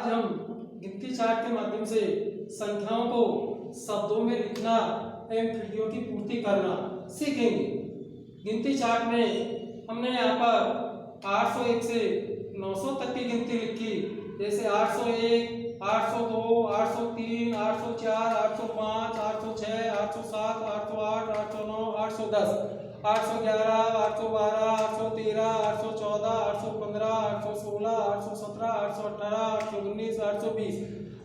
आज हम गिनती चार्ट के माध्यम से संख्याओं को शब्दों में लिखना एवं खिड़कियों की पूर्ति करना सीखेंगे। गिनती चार्ट में हमने यहाँ पर 801 से 900 तक की गिनती लिखी, जैसे 801, 802, 803, 804, 805, 806, 807, 808, 809, 810, 811, 812, 813, 814, 815, 816, 817, 818, 819, 820,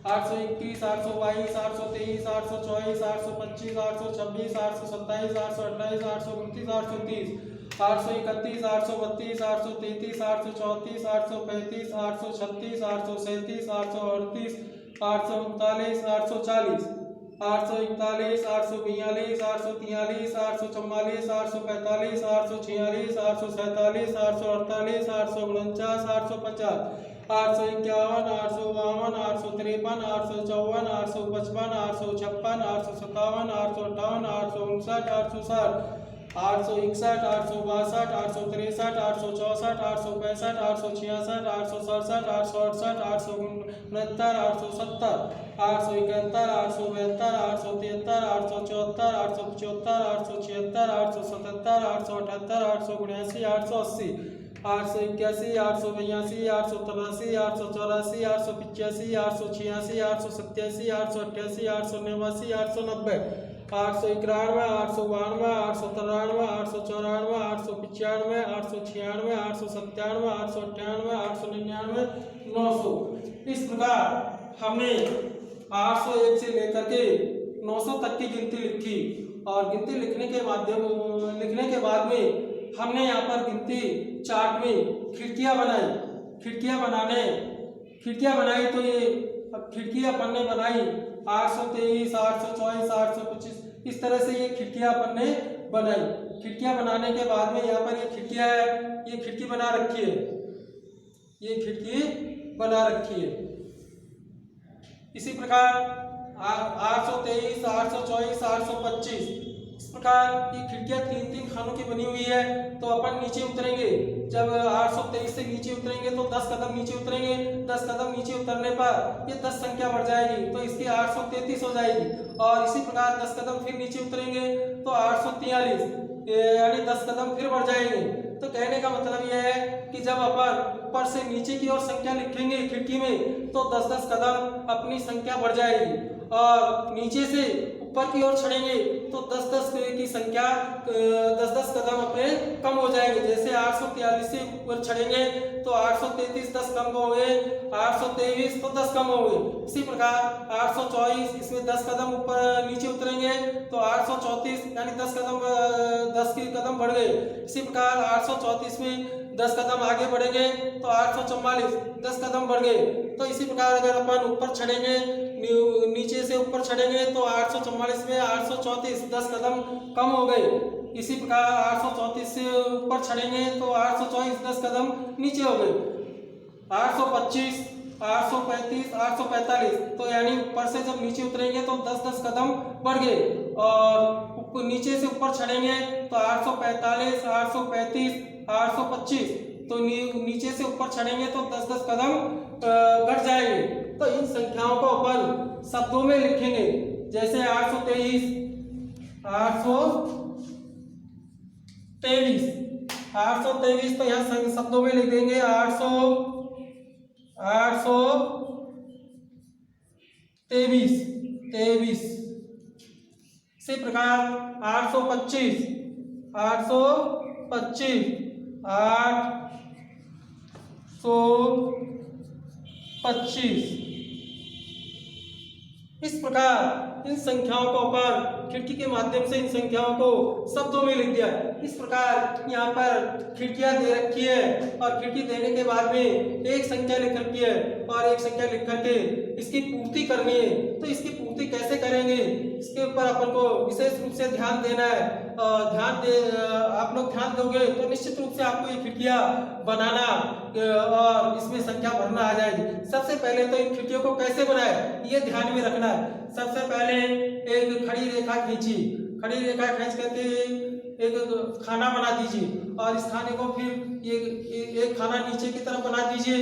821, 822, 823, 824, 825, 826, 827, 828, 829, 830, 831, 832, 833, 834, 835, 836, 837, 838, 839, 840, 841, 842, 843, 844, 845, 846, 847, 848, 849, 850, 851, 852, 853, 854, 855, 856, 857, 858, 859, 860, 861, 862, 863, 864, 865, 866, 867, 868, 869, 870, 871, 872, 873, 874, 875, 876, 877, 878, 879, 880, 881, 882, 883, 884, 885, 886, 887, 888, 889, 890, 891, 892, 893, 894, 895, 896, 897, 898, 899, 900। इस प्रकार हमने 801 से लेकर के 900 तक की गिनती लिखी और गिनती लिखने के बाद में हमने यहाँ पर गिनती चार्ट में खिड़कियाँ बनाई तो ये खिड़कियाँ अपन ने बनाई 823, 824, 825, इस तरह से ये खिड़कियाँ अपन ने बनाई। खिड़कियाँ बनाने के बाद में यहाँ पर ये खिड़कियाँ है, ये खिड़की बना रखी है, ये खिड़की बना रखी है। इसी प्रकार 823, 824, 825, इस प्रकार ये खिड़कियाँ तीन खानों की बनी हुई है। तो अपन नीचे उतरेंगे, जब 823 से नीचे उतरेंगे तो 10 कदम नीचे उतरेंगे, 10 कदम नीचे उतरने पर ये 10 संख्या बढ़ जाएगी तो इसकी 833 हो जाएगी। और इसी प्रकार 10 कदम फिर नीचे उतरेंगे तो 843, यानी 10 कदम फिर बढ़ जाएंगे। तो कहने का मतलब यह है कि जब अपन ऊपर से नीचे की ओर संख्या लिखेंगे खिड़की में तो 10-10 कदम अपनी संख्या बढ़ जाएगी, और नीचे से ऊपर की ओर चढ़ेंगे तो 10-10 की संख्या 10-10 कदम अपने कम हो जाएंगे। जैसे 843 से ऊपर चढ़ेंगे तो 833 10 कम हो गए, 823 तो 10 कम हो गए। इसी प्रकार 824, इसमें 10 कदम ऊपर नीचे उतरेंगे तो 834, यानी 10 की कदम बढ़ गए। इसी प्रकार 834 में 10 कदम आगे बढ़ेंगे तो 844 10 कदम बढ़ गए। तो इसी प्रकार अगर अपन ऊपर चढ़ेंगे, नीचे से ऊपर चढ़ेंगे तो 844 में 834 10 कदम कम हो गए। इसी प्रकार 834 से ऊपर चढ़ेंगे तो 824 10 कदम नीचे हो गए। 825, 835, 845, तो यानी ऊपर से जब नीचे उतरेंगे तो 10-10 कदम बढ़ गए। और नीचे से ऊपर चढ़ेंगे तो 845, 835, 825, तो नीचे से ऊपर चढ़ेंगे तो 10-10 कदम घट जाएंगे। तो इन संख्याओं को अपन शब्दों में लिखेंगे, जैसे 823, 823 तो यहाँ शब्दों में लिख देंगे 823। इसी प्रकार 825, 825। इस प्रकार इन संख्याओं को अपन खिड़की के माध्यम से इन संख्याओं को शब्दों में लिख दिया। इस प्रकार यहाँ पर खिड़कियां दे रखी है और खिड़की देने के बाद में एक संख्या लिख रखी है और एक संख्या लिख करके इसकी पूर्ति करनी है। तो इसकी पूर्ति कैसे करेंगे, इसके ऊपर अपन को विशेष रूप से ध्यान देना है। आप लोग ध्यान दोगे तो निश्चित रूप से आपको ये खिड़कियां बनाना और इसमें संख्या भरना आ जाएगी। सबसे पहले तो इन खिड़कियों को कैसे बनाए ये ध्यान में रखना है। सबसे पहले एक खड़ी रेखा खींची, खड़ी रेखा खींच करके एक खाना बना दीजिए और इस खाने को फिर एक खाना नीचे की तरफ बना दीजिए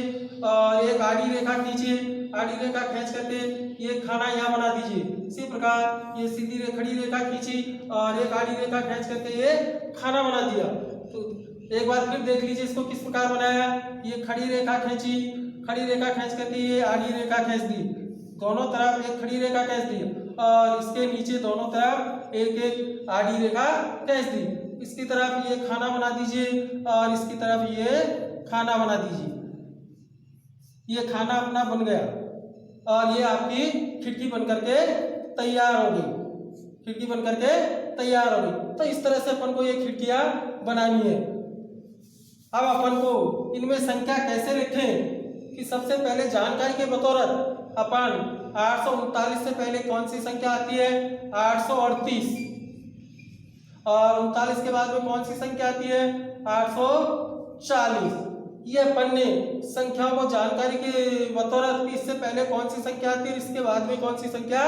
और एक आड़ी रेखा खींचिए आड़ी रेखा खींच करके ये खाना यहाँ बना दीजिए। इसी प्रकार ये सीधी खड़ी रेखा खींची और एक आड़ी रेखा खींच करके ये खाना बना दिया। तो एक बार फिर देख लीजिए इसको किस प्रकार बनाया। ये खड़ी रेखा खींची, खड़ी रेखा खींच करके ये आड़ी रेखा खींच दी, दोनों तरफ एक खड़ी रेखा खींच दी और इसके नीचे दोनों तरफ एक एक आड़ी रेखा खींच दी। इसकी तरफ ये खाना बना दीजिए और इसकी तरफ ये खाना बना दीजिए। ये खाना अपना बन गया और ये आपकी खिड़की बन करके तैयार हो गई, खिड़की बन करके तैयार हो गई। तो इस तरह से अपन को ये खिड़कियां बनानी है। अब अपन को इनमें संख्या कैसे लिखें कि सबसे पहले जानकारी के बतौर अपन 839 से पहले कौन सी संख्या आती है 838 और 39 के बाद में कौन सी संख्या आती है 840। ये अपन ने संख्याओं को जानकारी के बतौर इससे पहले कौन सी संख्या आती है इसके बाद में कौन सी संख्या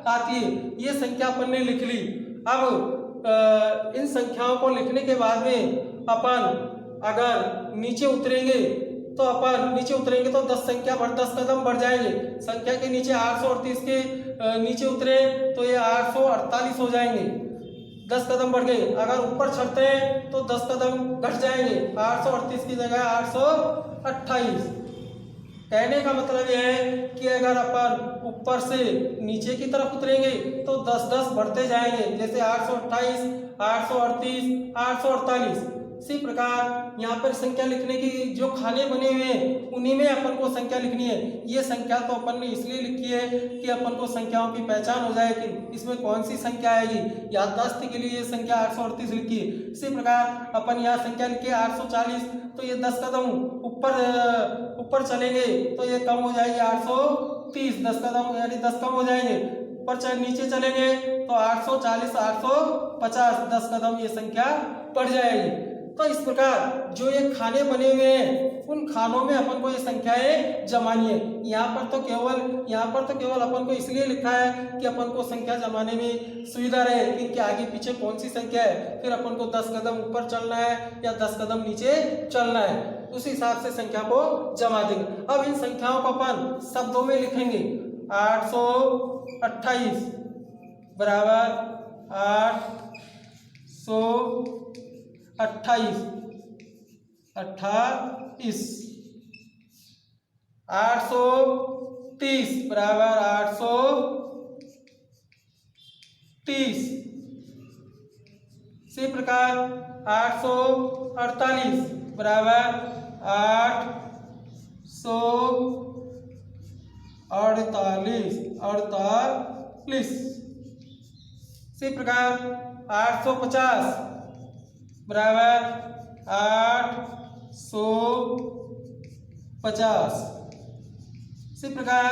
आती है ये संख्या अपन ने लिख ली। अब इन संख्याओं को लिखने के बाद में अपन अगर नीचे उतरेंगे तो अपन नीचे उतरेंगे तो 10 कदम बढ़ जाएंगे। संख्या के नीचे 838 के नीचे उतरे तो ये 848 हो जाएंगे, 10 कदम बढ़ गए। अगर ऊपर चढ़ते हैं तो 10 कदम घट जाएंगे, 838 की जगह 828। कहने का मतलब यह है कि अगर अपन ऊपर से नीचे की तरफ उतरेंगे तो 10 बढ़ते जाएंगे, जैसे 828, 838, 848। इसी प्रकार यहाँ पर संख्या लिखने की जो खाने बने हुए हैं उन्हीं में अपन को संख्या लिखनी है। ये संख्या तो अपन ने इसलिए लिखी है कि अपन को संख्याओं की पहचान हो जाए कि इसमें कौन सी संख्या आएगी। याददाश्त के लिए ये संख्या 838 लिखी है। इसी प्रकार अपन यहाँ संख्या लिखी 840 तो ये 10 कदम ऊपर चलेंगे तो ये कम हो जाएगी 830, 10 कदम यानी 10 कम हो जाएंगे। ऊपर नीचे चलेंगे तो 840, 850, 10 कदम ये संख्या बढ़ जाएगी। तो इस प्रकार जो ये खाने बने हुए हैं उन खानों में अपन को ये संख्याएं जमानी है। यहाँ पर तो केवल अपन को इसलिए लिखा है कि अपन को संख्या जमाने में सुविधा रहे कि इनके आगे पीछे कौन सी संख्या है, फिर अपन को 10 कदम ऊपर चलना है या 10 कदम नीचे चलना है, उस हिसाब से संख्या को जमा देंगे। अब इन संख्याओं को अपन शब्दों में लिखेंगे। 828 बराबर 828, 830 बराबर 830। इसी प्रकार 848 बराबर 848। इसी प्रकार 850 बराबर 850। इसी प्रकार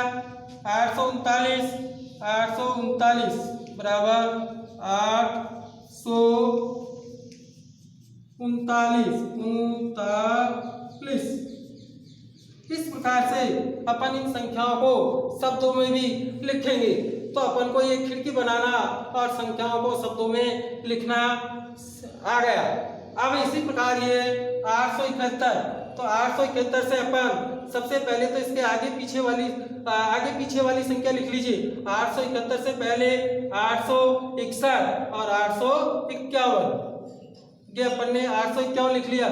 839 बराबर 839। इस प्रकार से अपन इन संख्याओं को शब्दों में भी लिखेंगे। तो अपन को ये खिड़की बनाना और संख्याओं को शब्दों में लिखना आ गया। अब इसी प्रकार ये 871, तो 871 से अपन सबसे पहले तो इसके आगे पीछे वाली संख्या लिख लीजिए। 871 से पहले 861 और 851, ये अपन ने 851 लिख लिया।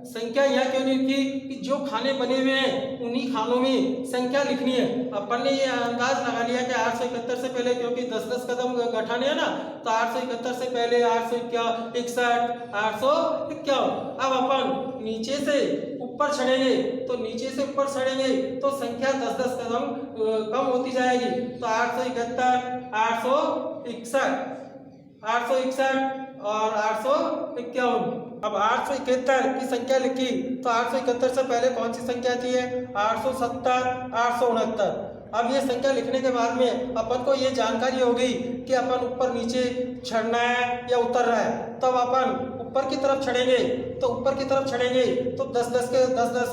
संख्या यहाँ क्यों नहीं लिखी कि जो खाने बने हुए हैं उन्हीं खानों में संख्या लिखनी है। अपन ने ये अंदाज लगा लिया कि 871 से पहले, क्योंकि 10 कदम घटाने हैं ना, तो 871 से पहले 861, 851। अब अपन नीचे से ऊपर चढ़ेंगे तो संख्या 10 कदम कम होती जाएगी। तो 871, 861 और 851। अब 871 की संख्या लिखी तो 871 से पहले कौन सी संख्या थी है 870, 869। अब ये संख्या लिखने के बाद में अपन को ये जानकारी हो गई कि अपन ऊपर नीचे चढ़ना है या उतरना है। तब अपन ऊपर की तरफ चढ़ेंगे तो 10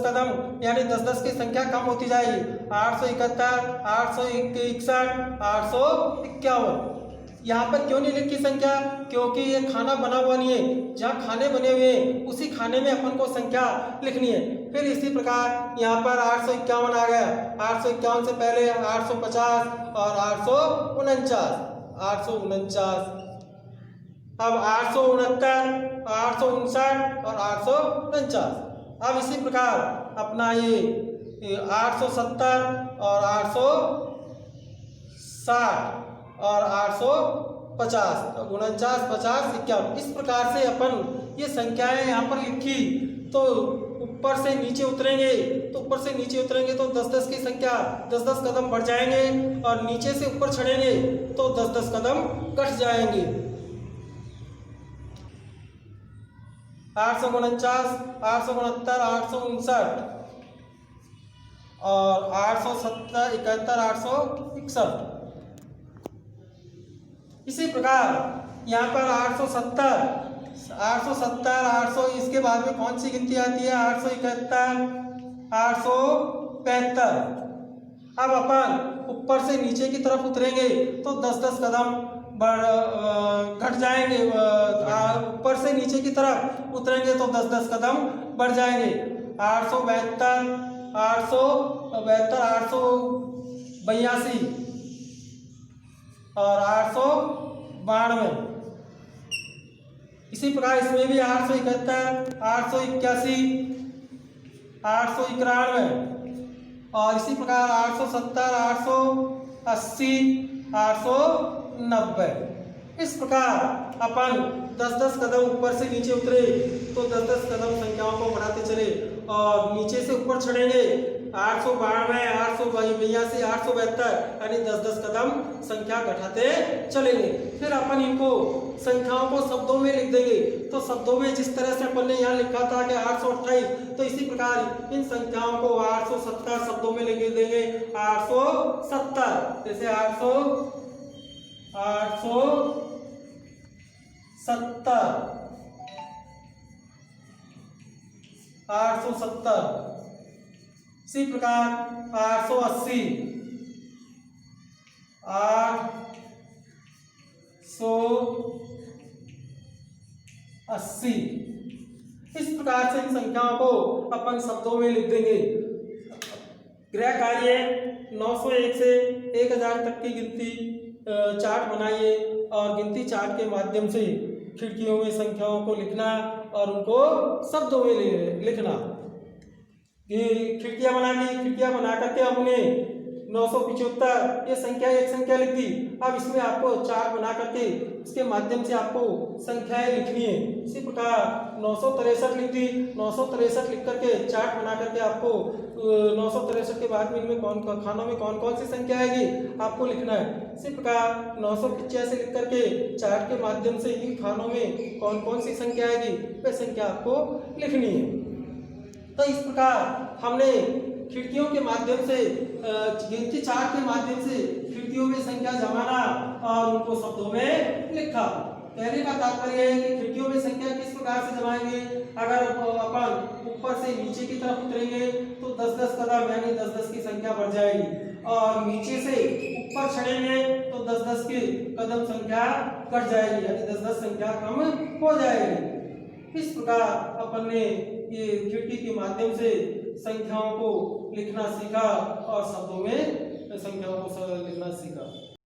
कदम यानी 10 की संख्या कम होती जाएगी। 871, 861, 851। यहाँ पर क्यों नहीं लिखी संख्या? क्योंकि ये खाना बना हुआ नहीं है, जहाँ खाने बने हुए हैं उसी खाने में अपन को संख्या लिखनी है। फिर इसी प्रकार यहाँ पर 851 आ गया, 851 से पहले 850 और 849, 849, अब 869, 859 और 849। अब इसी प्रकार अपना ये 870 और 860 और 850, तो 49, 50, 51, इस प्रकार से अपन ये संख्याएं यहाँ पर लिखी। तो ऊपर से नीचे उतरेंगे, तो ऊपर से नीचे उतरेंगे तो 10-10 की संख्या 10-10 कदम बढ़ जाएंगे, और नीचे से ऊपर चढ़ेंगे तो 10-10 कदम घट जाएंगे। 849, 869, 859 और 870, 71, 861। इसी प्रकार यहाँ पर 870, 800, इसके बाद में कौन सी गिनती आती है? 871, 875। अब अपन ऊपर से नीचे की तरफ उतरेंगे तो 10-10 कदम घट जाएंगे, ऊपर से नीचे की तरफ उतरेंगे तो 10-10 कदम बढ़ जाएंगे। 872, 882 और 892। इसी प्रकार इसमें भी 871, 881, 891 और इसी प्रकार 870, 880, 890। इस प्रकार अपन 10-10 कदम ऊपर से नीचे उतरे तो 10-10 कदम संख्याओं को बढ़ाते चले, और नीचे से ऊपर चढ़ेंगे 892, 882, 872, यानी 10-10 कदम संख्या घटाते चलेंगे। फिर अपन इनको संख्याओं को शब्दों में लिख देंगे। तो शब्दों में जिस तरह से अपन ने यहाँ लिखा था कि 828, तो इसी प्रकार इन संख्याओं को 870 शब्दों में लिख देंगे। 870, जैसे 870, 870। इसी प्रकार 880, 880। इस प्रकार से इन संख्याओं को अपन शब्दों में लिख देंगे। गृह कार्य 901 से 1000 तक की गिनती चार्ट बनाइए, और गिनती चार्ट के माध्यम से खिड़कियों में संख्याओं को लिखना और उनको शब्दों में लिखना। ये खिड़कियां बना करके हमने 975 ये संख्या एक संख्या लिख दी। अब इसमें आपको चार्ट बना करके इसके माध्यम से आपको संख्याएं लिखनी है। इसी प्रकार 963 लिख दी, 963 लिख करके चार्ट बना करके आपको 963 के बाद में इनमें खानों में कौन कौन सी संख्या आएगी आपको लिखना है। इसी प्रकार 985 लिख करके चार्ट के माध्यम से इन खानों में कौन कौन सी संख्या आएगी वह संख्या आपको लिखनी है। तो इस प्रकार हमने खिड़कियों के माध्यम से गिनती चार्ट के माध्यम से खिड़कियों में संख्या जमाना और उनको शब्दों में लिखा। कहने का तात्पर्य है कि खिड़कियों में संख्या किस प्रकार से जमाएंगे। अगर अपन ऊपर से नीचे की तरफ उतरेंगे तो 10-10 कदम यानी 10-10 की संख्या बढ़ जाएगी, और नीचे से ऊपर चढ़ेंगे तो 10-10 की कदम संख्या घट जाएगी, यानी 10-10 संख्या कम हो जाएगी। इस प्रकार अपन ने ये खिड़की के माध्यम से संख्याओं को लिखना सीखा और शब्दों में संख्याओं को लिखना सीखा।